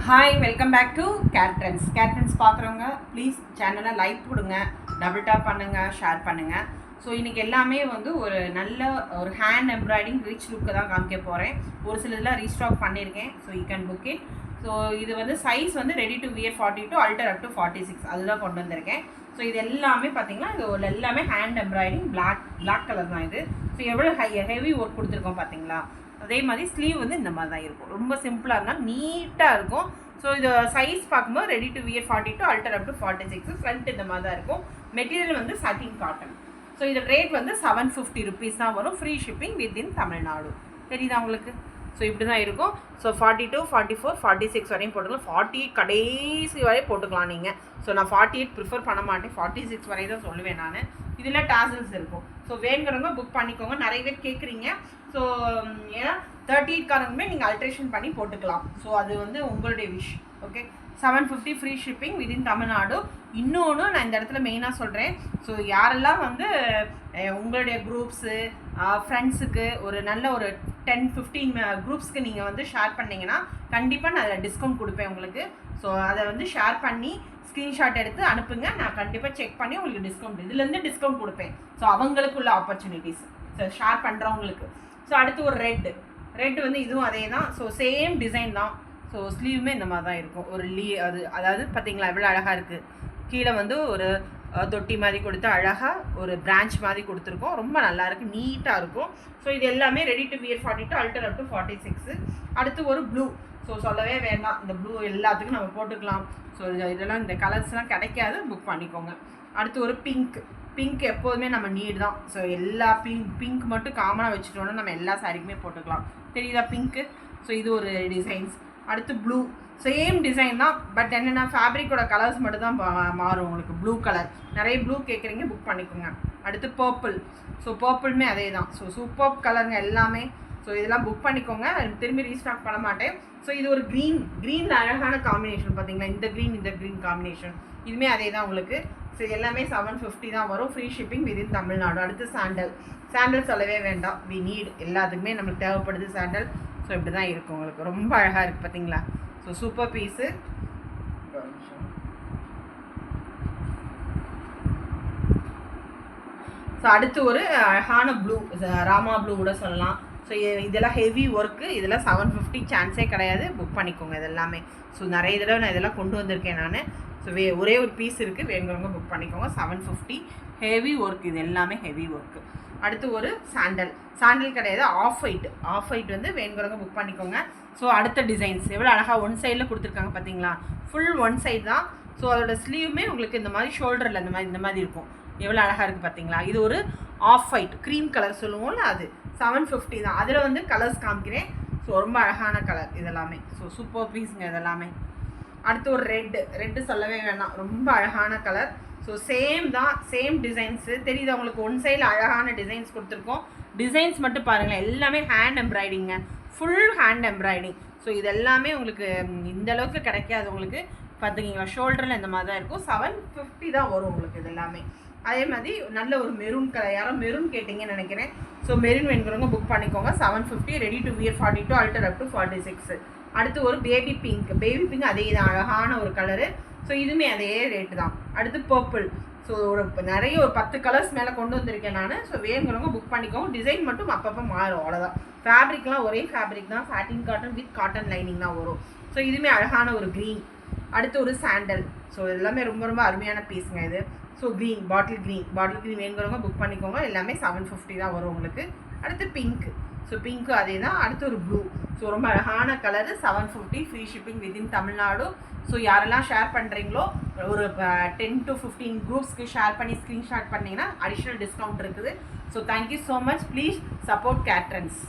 Hi welcome back to கேட்ரன்ஸ். கேட்ரன்ஸ் பார்க்குறவங்க ப்ளீஸ் சேனலை லைக் கொடுங்க, டபுள் டாப் பண்ணுங்கள், ஷேர் பண்ணுங்கள். ஸோ இன்றைக்கி எல்லாமே வந்து ஒரு நல்ல ஒரு ஹேண்ட் எம்ப்ராய்டிங் ரிச் லுக்கு தான் காமிக்க போகிறேன். ஒரு சில இதெல்லாம் ரீஸ்டாக் பண்ணியிருக்கேன். So you can book it. So இது வந்து சைஸ் வந்து ready to wear 42 அல்டர் up to 46 அதுதான் கொண்டு வந்திருக்கேன். ஸோ இது எல்லாமே பார்த்தீங்கன்னா இது ஒரு எல்லாமே ஹேண்ட் எம்ப்ராய்டிங் பிளாக் கலர் தான் இது. ஸோ எவ்வளோ ஹெவி ஒர்க் கொடுத்துருக்கோம் பார்த்தீங்களா. அதே மாதிரி ஸ்லீவ் வந்து இந்த மாதிரி தான் இருக்கும். ரொம்ப சிம்பிளாக இருந்தால் நீட்டாக இருக்கும். ஸோ இது சைஸ் பார்க்கும்போது ready to wear 42 அல்டர் up to 46 front இந்த மாதிரி தான் இருக்கும். மெட்டீரியல் வந்து சாட்டின் காட்டன். ஸோ இது ரேட் வந்து 750 ருபீஸ் தான் வரும். Free shipping within Tamil Nadu. தெரியுதா உங்களுக்கு? ஸோ இப்படி தான் இருக்கும். ஸோ 42, 44, 46 வரையும் போட்டுக்கலாம். 48 கடைசி வரையும் போட்டுக்கலாம் நீங்கள். ஸோ நான் 48 ப்ரிஃபர் பண்ண மாட்டேன், 46 வரை தான் சொல்லுவேன் நான். இதில் டாசல்ஸ் இருக்கும். ஸோ வேணுங்கிறவங்க புக் பண்ணிக்கோங்க. நிறைய பேர் கேட்குறீங்க. ஸோ ஏன்னா 38காரங்களுமே நீங்கள் அல்ட்ரேஷன் பண்ணி போட்டுக்கலாம். ஸோ அது வந்து உங்களுடைய wish. Okay, 750 free shipping within Tamil Nadu. இன்னொன்று நான் இந்த இடத்துல மெயினாக சொல்கிறேன். ஸோ யாரெல்லாம் வந்து உங்களுடைய குரூப்ஸு ஃப்ரெண்ட்ஸுக்கு ஒரு நல்ல ஒரு 10-15 குரூப்ஸ்க்கு நீங்கள் வந்து ஷேர் பண்ணிங்கன்னா கண்டிப்பாக நான் அதில் டிஸ்கவுண்ட் கொடுப்பேன் உங்களுக்கு. ஸோ அதை வந்து ஷேர் பண்ணி ஸ்க்ரீன்ஷாட் எடுத்து அனுப்புங்க. நான் கண்டிப்பாக செக் பண்ணி உங்களுக்கு டிஸ்கவுண்ட் இதுலேருந்து டிஸ்கவுண்ட் கொடுப்பேன். ஸோ அவங்களுக்குள்ள ஆப்பர்ச்சுனிட்டிஸ் ஸோ ஷேர் பண்ணுறவங்களுக்கு. ஸோ அடுத்து ஒரு ரெட் வந்து இதுவும் அதே தான். ஸோ சேம் டிசைன் தான். ஸோ ஸ்லீவுமே இந்த மாதிரி தான் இருக்கும். ஒரு அதாவது பார்த்தீங்களா எவ்வளோ அழகாக இருக்குது. கீழே வந்து ஒரு தொட்டி மாதிரி கொடுத்து அழகாக ஒரு பிரான்ச் மாதிரி கொடுத்துருக்கோம். ரொம்ப நல்லாயிருக்கு, நீட்டாக இருக்கும். ஸோ இது எல்லாமே ready to wear 42 அல்டர் up to 46. அடுத்து ஒரு ப்ளூ. ஸோ சொல்லவே வேண்டாம், இந்த ப்ளூ எல்லாத்துக்கும் நம்ம போட்டுக்கலாம். ஸோ இதெல்லாம் இந்த கலர்ஸ்லாம் கிடைக்காது, புக் பண்ணிக்கோங்க. அடுத்து ஒரு பிங்க் எப்போதுமே நம்ம நீடு தான். ஸோ எல்லா பிங்க் மட்டும் காமனாக வச்சுட்டோன்னா நம்ம எல்லா சாரிக்குமே போட்டுக்கலாம். தெரியுதா பிங்க்கு? ஸோ இது ஒரு டிசைன்ஸ். அடுத்து ப்ளூ சேம் டிசைன் தான். பட் என்னென்னா ஃபேப்ரிக்கோட கலர்ஸ் மட்டும் தான் மாறும் உங்களுக்கு. ப்ளூ கலர் நிறைய ப்ளூ கேட்குறீங்க, புக் பண்ணிக்கோங்க. அடுத்து பர்பிள். ஸோ பர்பிளுமே அதே தான். ஸோ சூப்பர் கலருங்க எல்லாமே. ஸோ இதெல்லாம் புக் பண்ணிக்கோங்க. திரும்பி ரீஸ்டாக் பண்ண மாட்டேன். ஸோ இது ஒரு க்ரீனில் அழகான காம்பினேஷன் பார்த்தீங்களா, இந்த க்ரீன் காம்பினேஷன் இதுவுமே அதே தான் உங்களுக்கு. ஸோ எல்லாமே 750 தான் வரும். Free shipping within Tamil Nadu. அடுத்து சாண்டல் சொல்லவே வேண்டாம். வி நீட் எல்லாத்துக்குமே நம்மளுக்கு தேவைப்படுது சாண்டல். ஸோ இப்படி தான் இருக்கும் உங்களுக்கு. ரொம்ப அழகாக இருக்குது பார்த்தீங்களா. So super piece. ஸோ அடுத்து ஒரு அழகான ப்ளூ, ராமா ப்ளூ கூட சொல்லலாம். ஸோ இதெல்லாம் ஹெவி ஒர்க்கு. இதெல்லாம் 750 சான்ஸே கிடையாது, புக் பண்ணிக்கோங்க இதெல்லாமே. ஸோ நிறைய தடவை நான் இதெல்லாம் கொண்டு வந்திருக்கேன் நான். ஸோ ஒரே ஒரு பீஸ் இருக்குது, வேணுங்கிறவங்க புக் பண்ணிக்கோங்க. 750 ஹெவி ஒர்க். இது எல்லாமே ஹெவி ஒர்க்கு. அடுத்து ஒரு சாண்டல் கிடையாது, ஆஃப் ஒயிட் வந்து வேணுங்கிறவங்க புக் பண்ணிக்கோங்க. ஸோ அடுத்த டிசைன்ஸ் எவ்வளோ அழகாக ஒன் சைடில் கொடுத்துருக்காங்க பார்த்தீங்களா. ஃபுல் ஒன் சைடு தான். ஸோ அதோட ஸ்லீவுமே உங்களுக்கு இந்த மாதிரி ஷோல்டரில் இந்த மாதிரி இருக்கும். எவ்வளோ அழகாக இருக்குது பார்த்தீங்களா. இது ஒரு ஆஃப் ஒயிட் க்ரீம் கலர் சொல்லுவோம்ல, அது 750 தான். அதில் வந்து கலர்ஸ் காமிக்கிறேன். ஸோ ரொம்ப அழகான கலர் இதெல்லாமே. ஸோ சூப்பர் பீஸுங்க இதெல்லாமே. அடுத்து ஒரு ரெட்டு சொல்லவே வேணாம், ரொம்ப அழகான கலர். ஸோ சேம் தான், சேம் டிசைன்ஸு தெரியுது உங்களுக்கு. ஒன் சைடில் அழகான டிசைன்ஸ் கொடுத்துருக்கோம். டிசைன்ஸ் மட்டும் பாருங்களேன், எல்லாமே ஹேண்ட் எம்ப்ராய்டிங்க, ஃபுல் ஹேண்ட் எம்ப்ராய்டிங். ஸோ இது எல்லாமே உங்களுக்கு இந்த அளவுக்கு கிடைக்காது உங்களுக்கு. பார்த்துக்கிங்களா ஷோல்டரில் இந்த மாதிரி தான் இருக்கும். 750 தான் வரும் உங்களுக்கு இது எல்லாமே. அதே மாதிரி நல்ல ஒரு மெரூன் கலர், யாரோ மெரூன் கேட்டிங்கன்னு நினைக்கிறேன். ஸோ மெரூன் வேணுங்கிறவங்க புக் பண்ணிக்கோங்க. 750 ready to wear 42 அல்டர் up to 46. அடுத்து ஒரு பேபி பிங்க் அதே தான், அழகான ஒரு கலரு. ஸோ இதுவுமே அதே ரேட்டு தான். அடுத்து பர்பிள். ஸோ ஒரு 10 கலர்ஸ் மேலே கொண்டு வந்திருக்கேன் நான். ஸோ வேணுங்கிறவங்க புக் பண்ணிக்கோங்க. டிசைன் மட்டும் அப்பப்போ மாறும், அவ்வளோதான். ஃபேப்ரிக்லாம் ஒரே ஃபேப்ரிக் தான், சாட்டின் காட்டன் வித் காட்டன் லைனிங் தான் வரும். ஸோ இதுவுமே அழகான ஒரு க்ரீன். அடுத்து ஒரு சாண்டல். ஸோ எல்லாமே ரொம்ப ரொம்ப அருமையான பீஸுங்க இது. ஸோ பாட்டில் க்ரீன் வேணுங்கிறவங்க புக் பண்ணிக்கோங்க. எல்லாமே 750 தான் வரும் உங்களுக்கு. அடுத்து ஸோ பிங்க்கு அதே தான். அடுத்து ஒரு ப்ளூ. ஸோ ரொம்ப அழகான colour, 750 free shipping within Tamil Nadu. So யாரெல்லாம் ஷேர் பண்ணுறீங்களோ ஒரு 10 to 15 குரூப்ஸ்க்கு ஷேர் பண்ணி ஸ்க்ரீன்ஷாட் பண்ணிங்கன்னா அடிஷ்னல் டிஸ்கவுண்ட் இருக்குது. So thank you so much. Please support கேட்ரன்ஸ்.